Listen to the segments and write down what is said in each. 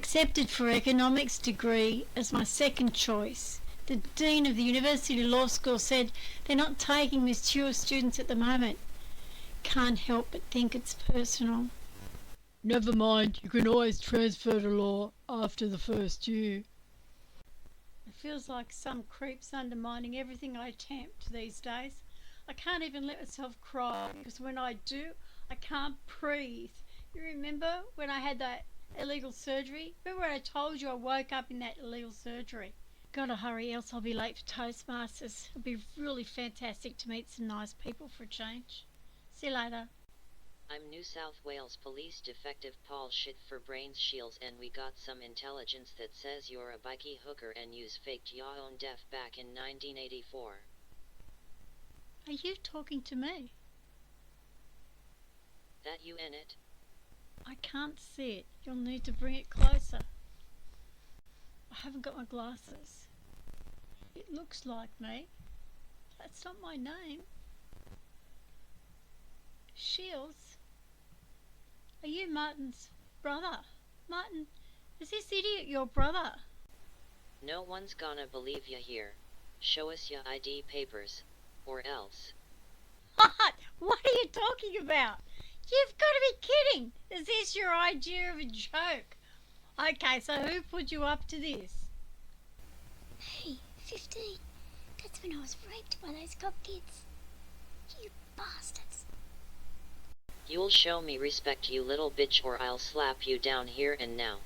accepted for economics degree as my second choice. The Dean of the University Law School said they're not taking mature students at the moment. Can't help but think it's personal. Never mind, you can always transfer to law after the first year. It feels like some creep's undermining everything I attempt these days. I can't even let myself cry because when I do, I can't breathe. You remember when I had that illegal surgery? Remember when I told you I woke up in that illegal surgery? Gotta hurry, else I'll be late for Toastmasters. It'll be really fantastic to meet some nice people for a change. See you later. I'm New South Wales Police Detective Paul Shit for Brains Shields, and we got some intelligence that says you're a bikey hooker and use faked your own death back in 1984. Are you talking to me? That you in it? I can't see it. You'll need to bring it closer. I haven't got my glasses. It looks like me. That's not my name. Shields? Are you Martin's brother? Martin, is this idiot your brother? No one's gonna believe you here. Show us your ID papers, or else. What are you talking about? You've got to be kidding! Is this your idea of a joke? Okay, so who put you up to this? Hey, 15. That's when I was raped by those cop kids. You bastards. You'll show me respect, you little bitch, or I'll slap you down here and now.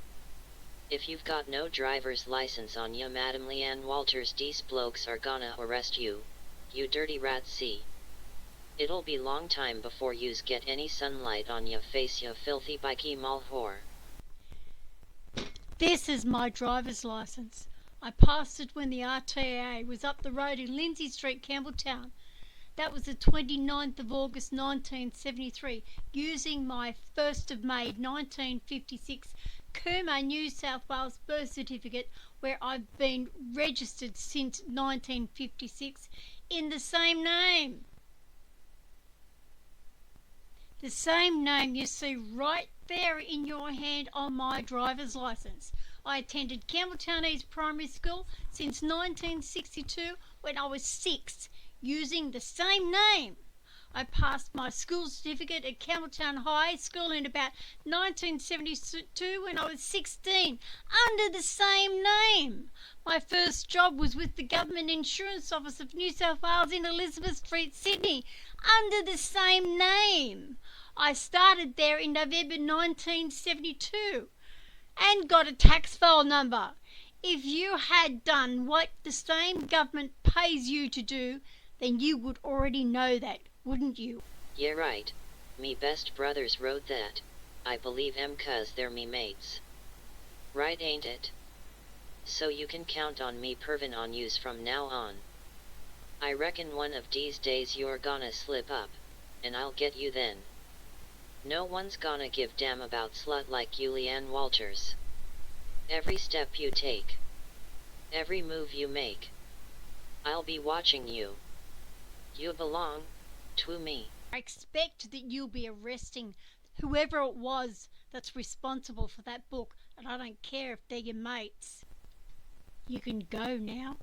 If you've got no driver's license on ya, Madam Leanne Walters, these blokes are gonna arrest you, you dirty rat. See. It'll be long time before yous get any sunlight on ya face, ya filthy bikey mall whore. This is my driver's license. I passed it when the RTA was up the road in Lindsay Street, Campbelltown. That was the 29th of August 1973, using my 1st of May 1956 Cooma, New South Wales birth certificate, where I've been registered since 1956 in the same name. The same name you see right there in your hand on my driver's licence. I attended Campbelltown East Primary School since 1962 when I was 6, using the same name. I passed my school certificate at Campbelltown High School in about 1972 when I was 16, under the same name. My first job was with the Government Insurance Office of New South Wales in Elizabeth Street, Sydney, under the same name. I started there in November 1972 and got a tax file number. If you had done what the same government pays you to do, then you would already know that, wouldn't you? Yeah, right. Me best brothers wrote that. I believe 'em 'cause they're me mates. Right, ain't it? So you can count on me pervin on yous from now on. I reckon one of these days you're gonna slip up, and I'll get you then. No one's gonna give damn about slut like you, Leanne Walters. Every step you take, every move you make, I'll be watching you. You belong to me. I expect that you'll be arresting whoever it was that's responsible for that book, and I don't care if they're your mates. You can go now.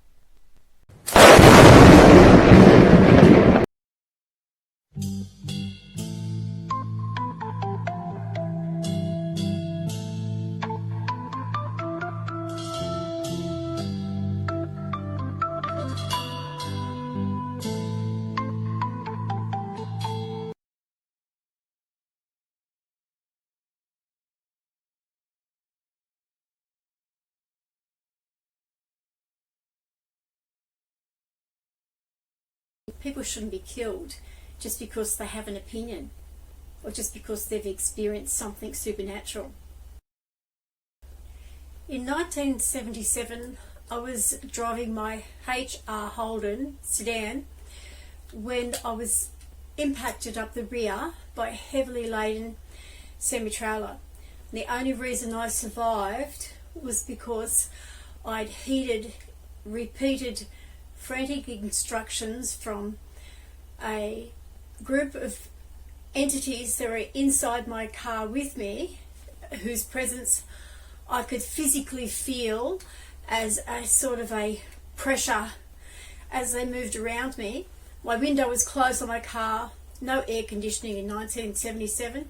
People shouldn't be killed just because they have an opinion or just because they've experienced something supernatural. In 1977, I was driving my HR Holden sedan when I was impacted up the rear by a heavily laden semi-trailer. The only reason I survived was because I'd heeded repeated frantic instructions from a group of entities that were inside my car with me, whose presence I could physically feel as a sort of a pressure as they moved around me. My window was closed on my car, no air conditioning in 1977.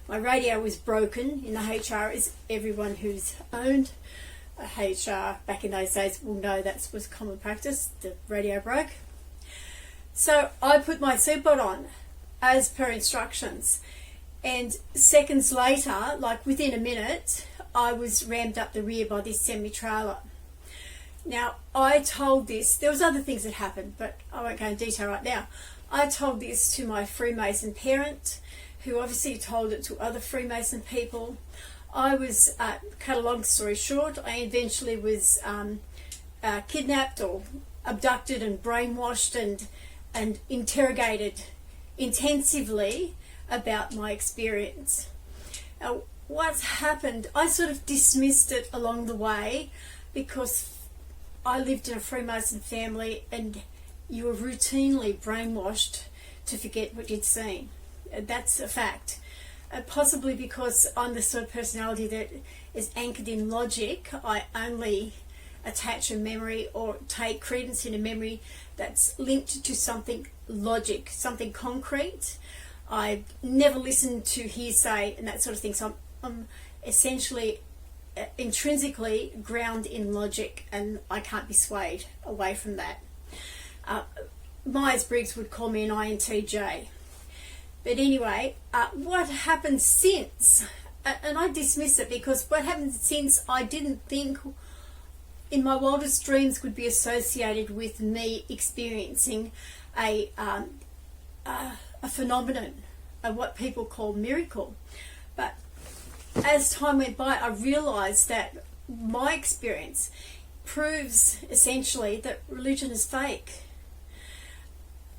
My radio was broken in the HR, as everyone who's owned a HR back in those days will know that was common practice. The radio broke. So I put my seatbelt on as per instructions, and seconds later, like within a minute, I was rammed up the rear by this semi-trailer. Now, I told this, there was other things that happened, but I won't go into detail right now. I told this to my Freemason parent, who obviously told it to other Freemason people. I was, cut a long story short, I eventually was kidnapped or abducted and brainwashed and interrogated intensively about my experience. Now, what's happened, I sort of dismissed it along the way because I lived in a Freemason family and you were routinely brainwashed to forget what you'd seen. That's a fact. Possibly because I'm the sort of personality that is anchored in logic. I only attach a memory or take credence in a memory that's linked to something logic, something concrete. I never listen to hearsay and that sort of thing. So I'm essentially intrinsically ground in logic, and I can't be swayed away from that. Myers-Briggs would call me an INTJ. But anyway, what happened since, and I dismiss it because what happened since I didn't think in my wildest dreams could be associated with me experiencing a phenomenon, what people call miracle. But as time went by, I realised that my experience proves essentially that religion is fake.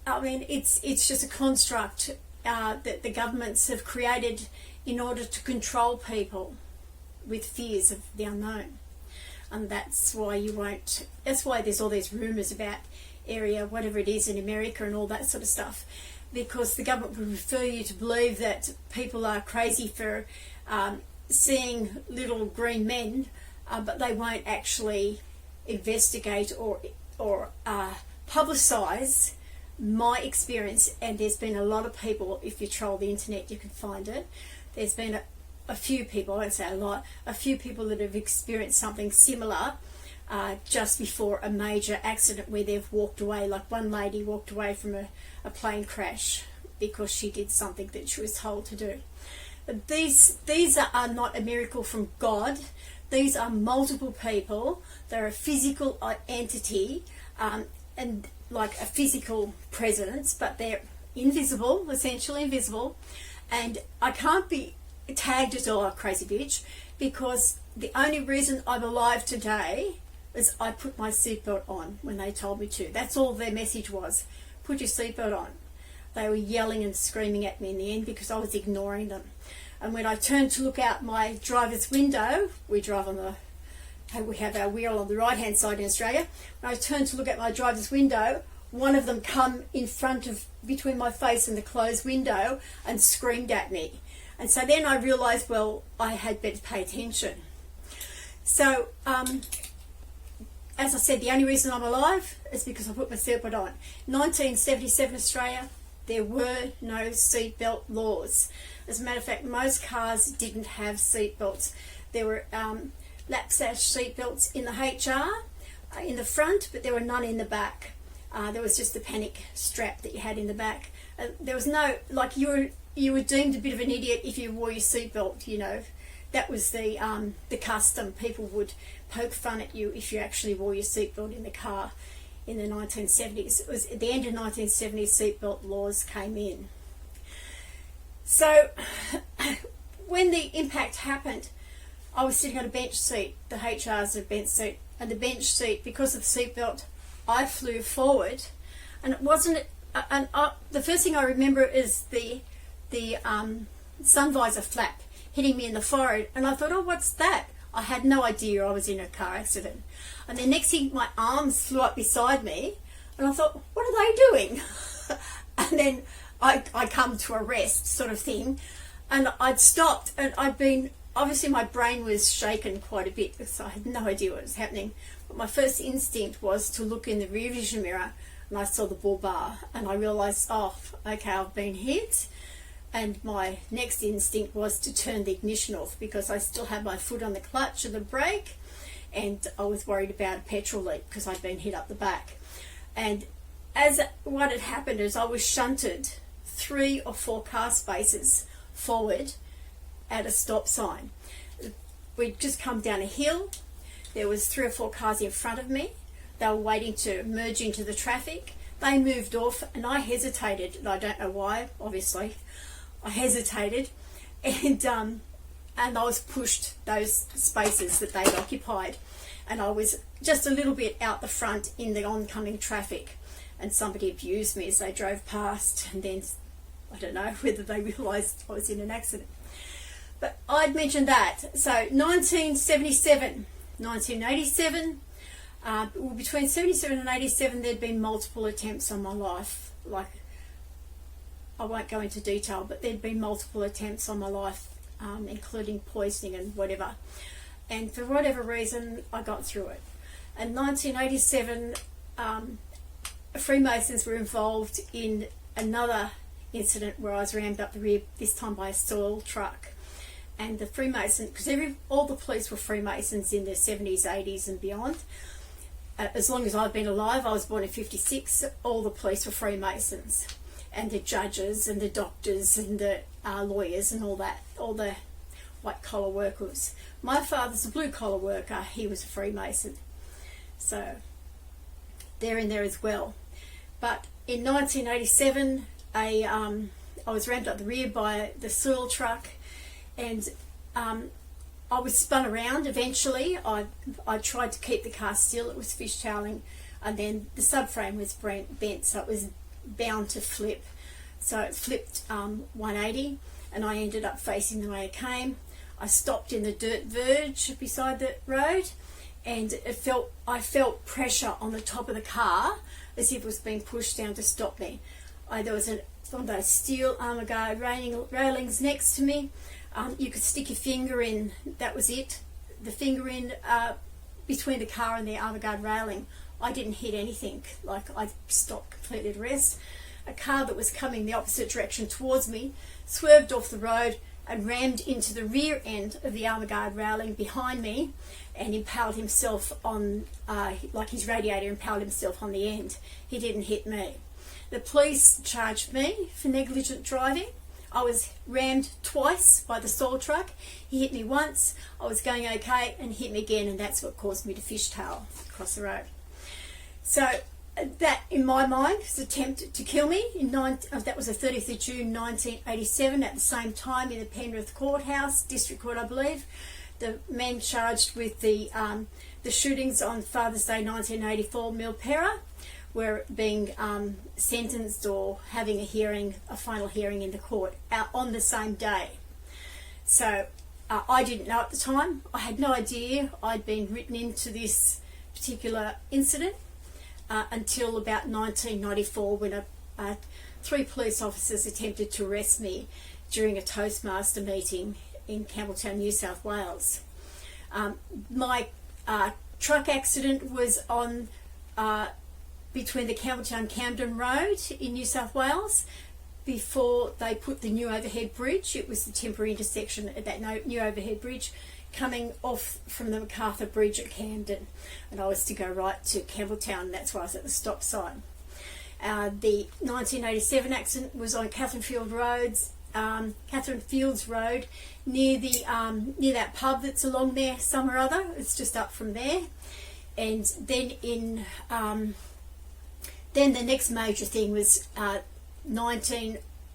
I mean, it's just a construct that the governments have created in order to control people with fears of the unknown. And that's why that's why there's all these rumours about area, whatever it is in America and all that sort of stuff, because the government would refer you to believe that people are crazy for seeing little green men, but they won't actually investigate or publicise my experience. And there's been a lot of people, if you troll the internet you can find it, there's been a few people, I won't say a lot, a few people that have experienced something similar just before a major accident where they've walked away. Like one lady walked away from a plane crash because she did something that she was told to do. But these are not a miracle from God. These are multiple people. They're a physical entity, and like a physical presence, but they're invisible, essentially invisible. And I can't be tagged as a crazy bitch because the only reason I'm alive today is I put my seatbelt on when they told me to. That's all their message was. Put your seatbelt on. They were yelling and screaming at me in the end because I was ignoring them. And when I turned to look out my driver's window, we have our wheel on the right hand side in Australia. When I turned to look at my driver's window, one of them come in front of, between my face and the closed window, and screamed at me. And so then I realised, well, I had better pay attention. So, as I said, the only reason I'm alive is because I put my seatbelt on. 1977 Australia, there were no seatbelt laws. As a matter of fact, most cars didn't have seatbelts. There were lap-sash seatbelts in the HR, in the front, but there were none in the back. There was just the panic strap that you had in the back. There was no, like, you were deemed a bit of an idiot if you wore your seatbelt, you know. That was the custom. People would poke fun at you if you actually wore your seatbelt in the car in the 1970s. It was at the end of 1970s seatbelt laws came in. So when the impact happened, I was sitting on a bench seat. The HR's a bench seat, and the bench seat, because of the seatbelt, I flew forward, and it wasn't. The first thing I remember is the sun visor flap hitting me in the forehead, and I thought, oh, what's that? I had no idea I was in a car accident. And the next thing, my arms flew up beside me, and I thought, what are they doing? And then I come to a rest, sort of thing, and I'd stopped, and I'd been obviously my brain was shaken quite a bit because I had no idea what was happening. But my first instinct was to look in the rear vision mirror, and I saw the bull bar, and I realised, oh, okay, I've been hit. And my next instinct was to turn the ignition off because I still had my foot on the clutch of the brake, and I was worried about a petrol leak because I'd been hit up the back. And as what had happened is I was shunted 3 or 4 car spaces forward at a stop sign. We'd just come down a hill. There was 3 or 4 cars in front of me. They were waiting to merge into the traffic. They moved off and I hesitated, and I don't know why, obviously. I hesitated, and I was pushed those spaces that they'd occupied, and I was just a little bit out the front in the oncoming traffic, and somebody abused me as they drove past, and then I don't know whether they realised I was in an accident. But I'd mentioned that. So 1977, 1987, between 77 and 87 there'd been multiple attempts on my life. Like, I won't go into detail, but there'd been multiple attempts on my life, including poisoning and whatever. And for whatever reason, I got through it. In 1987, Freemasons were involved in another incident where I was rammed up the rear, this time by a soil truck. And the Freemasons, because all the police were Freemasons in their 70s, 80s and beyond. As long as I've been alive, I was born in 56, all the police were Freemasons. And the judges and the doctors and the lawyers and all that, all the white collar workers. My father's a blue collar worker, he was a Freemason. So they're in there as well. But in 1987, I was rammed up the rear by the soil truck, and I was spun around eventually. I tried to keep the car still, it was fishtailing, and then the subframe was bent, so it was bound to flip. So it flipped 180, and I ended up facing the way it came. I stopped in the dirt verge beside the road, and I felt pressure on the top of the car as if it was being pushed down to stop me. There was one of those steel armor guard railings next to me. You could stick your finger in, that was it, the finger in between the car and the armor guard railing. I didn't hit anything, like I stopped completely to rest. A car that was coming the opposite direction towards me swerved off the road and rammed into the rear end of the armor guard railing behind me and impaled himself on, like his radiator impaled himself on the end. He didn't hit me. The police charged me for negligent driving. I was rammed twice by the soil truck. He hit me once, I was going okay, and hit me again, and that's what caused me to fishtail across the road. So that, in my mind, was an attempt to kill me. That was the 30th of June 1987, at the same time in the Penrith Courthouse, District Court I believe. The men charged with the shootings on Father's Day 1984, Milpera, were being sentenced or having a final hearing in the court on the same day. So I didn't know at the time. I had no idea I'd been written into this particular incident until about 1994, when 3 police officers attempted to arrest me during a Toastmaster meeting in Campbelltown, New South Wales. My truck accident was on between the Campbelltown-Camden Road in New South Wales. Before they put the new overhead bridge, it was the temporary intersection at that new overhead bridge coming off from the MacArthur Bridge at Camden, and I was to go right to Campbelltown, and that's why I was at the stop sign. The 1987 accident was on Catherine Fields Road, near that pub that's along there somewhere or other. It's just up from there. And then then the next major thing was I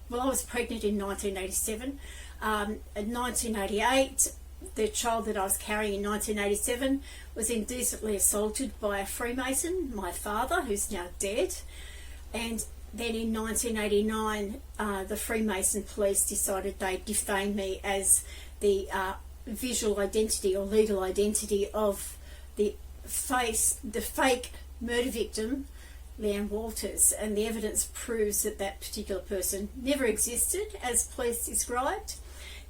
was pregnant in 1987. In 1988, the child that I was carrying in 1987 was indecently assaulted by a Freemason, my father, who's now dead. And then in 1989, the Freemason police decided they'd defame me as the visual identity or legal identity of the fake murder victim, Leanne Walters, and the evidence proves that that particular person never existed, as police described.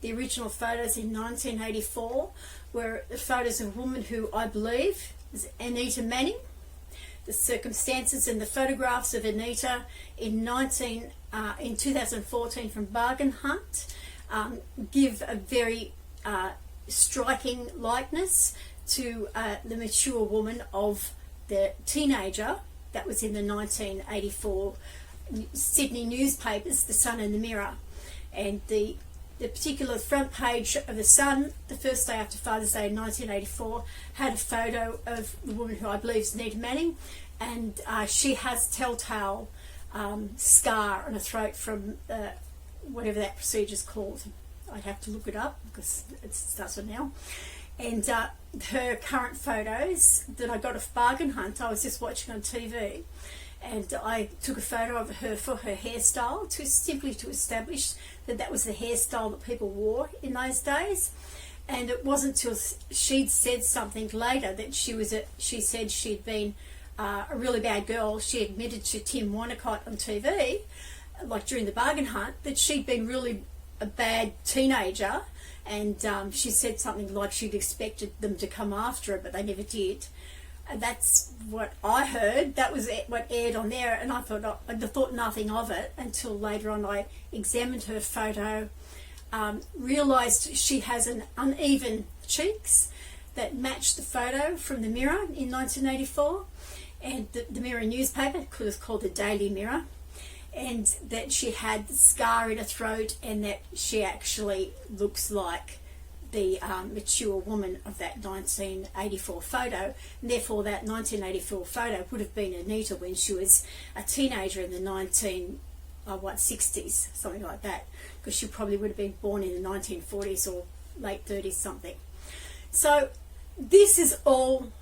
The original photos in 1984 were the photos of a woman who I believe is Anita Manning. The circumstances and the photographs of Anita in 2014 from Bargain Hunt give a very striking likeness to the mature woman of the teenager that was in the 1984 Sydney newspapers, The Sun and the Mirror. And the particular front page of The Sun, the first day after Father's Day in 1984, had a photo of the woman who I believe is Anita Manning, and she has telltale scar on her throat from whatever that procedure's called. I'd have to look it up because it starts with now. And her current photos that I got off Bargain Hunt, I was just watching on TV, and I took a photo of her for her hairstyle, simply to establish that that was the hairstyle that people wore in those days. And it wasn't until she'd said something later that she said she'd been a really bad girl. She admitted to Tim Wanacott on TV, like during the Bargain Hunt, that she'd been really a bad teenager, and she said something like she'd expected them to come after her, but they never did. And that's what I heard. That was what aired on there, and I thought nothing of it until later on I examined her photo, realised she has an uneven cheeks that matched the photo from the Mirror in 1984, and the Mirror newspaper, it was called the Daily Mirror, and that she had the scar in her throat, and that she actually looks like the mature woman of that 1984 photo, and therefore that 1984 photo would have been Anita when she was a teenager in the 60s, something like that, because she probably would have been born in the 1940s or late 30s something. So this is all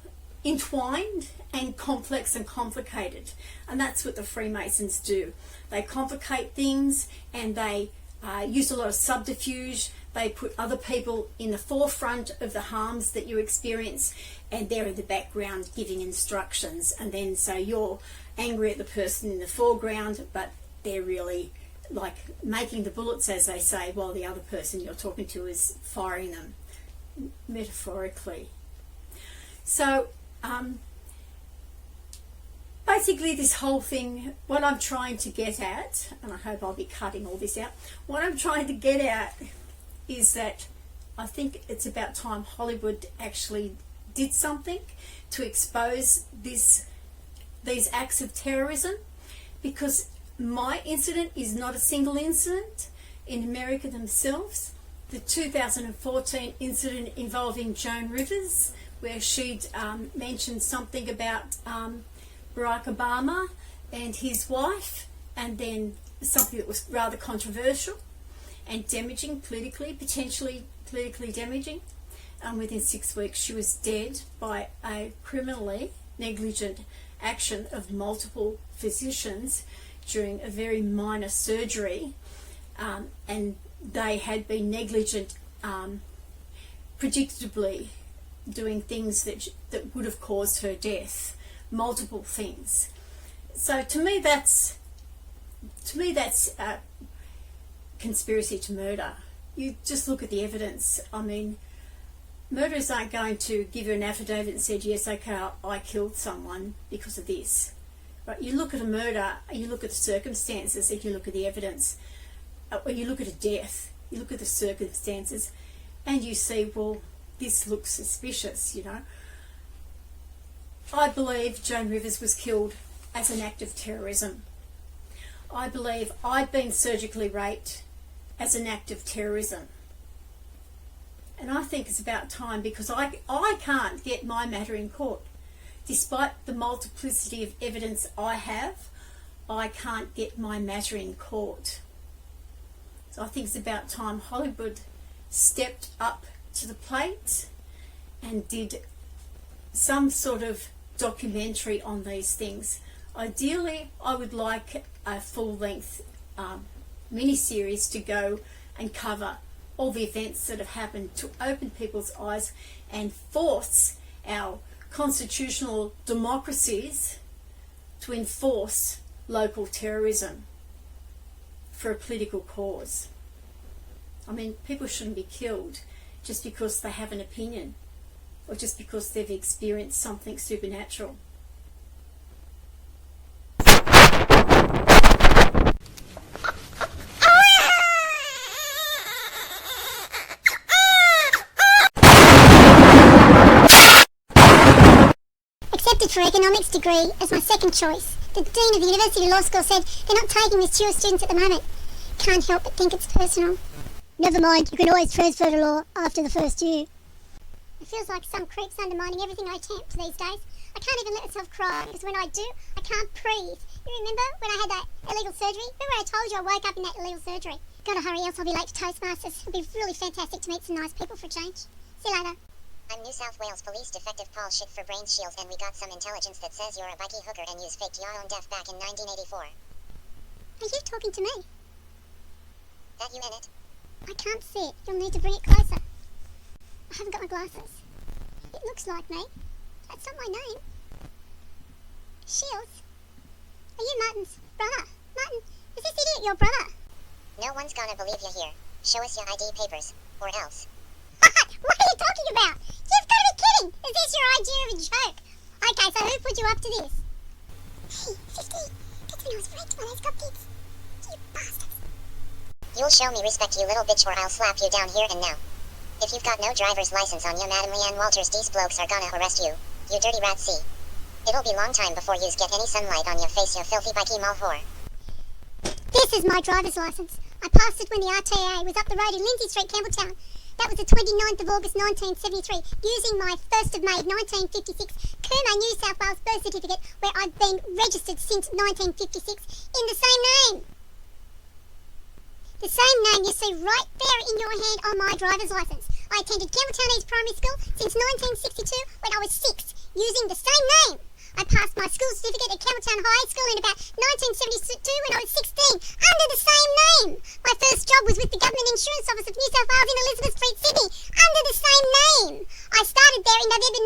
entwined and complex and complicated, and that's what the Freemasons do. They complicate things, and they use a lot of subterfuge. They put other people in the forefront of the harms that you experience, and they're in the background giving instructions, and then so you're angry at the person in the foreground, but they're really like making the bullets, as they say, while the other person you're talking to is firing them, metaphorically. So basically this whole thing, what I'm trying to get at, and I hope I'll be cutting all this out, what I'm trying to get at is that I think it's about time Hollywood actually did something to expose these acts of terrorism, because my incident is not a single incident in America themselves. The 2014 incident involving Joan Rivers, where she'd mentioned something about Barack Obama and his wife, and then something that was rather controversial and damaging potentially politically damaging. Within 6 weeks she was dead by a criminally negligent action of multiple physicians during a very minor surgery, and they had been negligent, predictably doing things that would have caused her death, multiple things. So to me that's conspiracy to murder. You just look at the evidence. I mean, murderers aren't going to give you an affidavit and said, yes, okay, I killed someone because of this. Right? You look at a murder, you look at the circumstances, and you look at the evidence. When you look at a death, you look at the circumstances, and you see, well, this looks suspicious, you know. I believe Joan Rivers was killed as an act of terrorism. I believe I've been surgically raped as an act of terrorism. And I think it's about time, because I can't get my matter in court. Despite the multiplicity of evidence I have, I can't get my matter in court. So I think it's about time Hollywood stepped up to the plate and did some sort of documentary on these things. Ideally, I would like a full-length mini-series to go and cover all the events that have happened, to open people's eyes and force our constitutional democracies to enforce local terrorism for a political cause. I mean, people shouldn't be killed just because they have an opinion or just because they've experienced something supernatural. Accepted for economics degree as my second choice. The Dean of the University Law School said they're not taking mature students at the moment. Can't help but think it's personal. Never mind, you can always transfer to law after the first year. It feels like some creep's undermining everything I attempt these days. I can't even let myself cry because when I do, I can't breathe. You remember when I had that illegal surgery? Remember I told you I woke up in that illegal surgery? Gotta hurry else I'll be late for Toastmasters. It'll be really fantastic to meet some nice people for a change. See you later. I'm New South Wales Police Detective Paul Shit for Brains Shields, and we got some intelligence that says you're a bikie hooker and use fake your own death back in 1984. Are you talking to me? That you in it? I can't see it. You'll need to bring it closer. I haven't got my glasses. It looks like me. That's not my name. Shields? Are you Martin's brother? Martin, is this idiot your brother? No one's gonna believe you here. Show us your ID papers, or else. What are you talking about? You've got to be kidding! Is this your idea of a joke? Okay, so who put you up to this? Hey, 50. That's when I was raped by those cop kids. You bastards. You'll show me respect, you little bitch, or I'll slap you down here and now. If you've got no driver's license on you, Madam Leanne Walters, these blokes are gonna arrest you. You dirty rat C. It'll be long time before yous get any sunlight on your face, you filthy bikie mall whore. This is my driver's license. I passed it when the RTA was up the road in Lindsay Street, Campbelltown. That was the 29th of August 1973, using my 1st of May 1956 Cooma, New South Wales birth certificate, where I've been registered since 1956, in the same name. The same name you see right there in your hand on my driver's license. I attended Campbelltown East Primary School since 1962 when I was 6, using the same name. I passed my school certificate at Campbelltown High School in about 1972 when I was 16, under the same name. My first job was with the Government Insurance Office of New South Wales in Elizabeth Street, Sydney, under the same name. I started there in November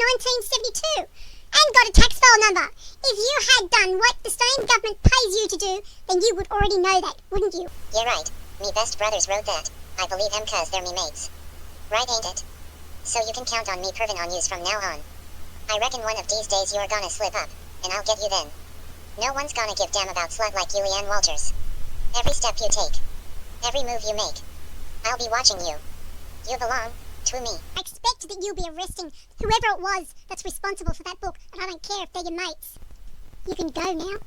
1972 and got a tax file number. If you had done what the same government pays you to do, then you would already know that, wouldn't you? You're right. Me best brothers wrote that. I believe them cause they're me mates. Right, ain't it? So you can count on me proving on yous from now on. I reckon one of these days you're gonna slip up, and I'll get you then. No one's gonna give damn about slut like you, Leanne Walters. Every step you take, every move you make, I'll be watching you. You belong to me. I expect that you'll be arresting whoever it was that's responsible for that book, and I don't care if they're your mates. You can go now.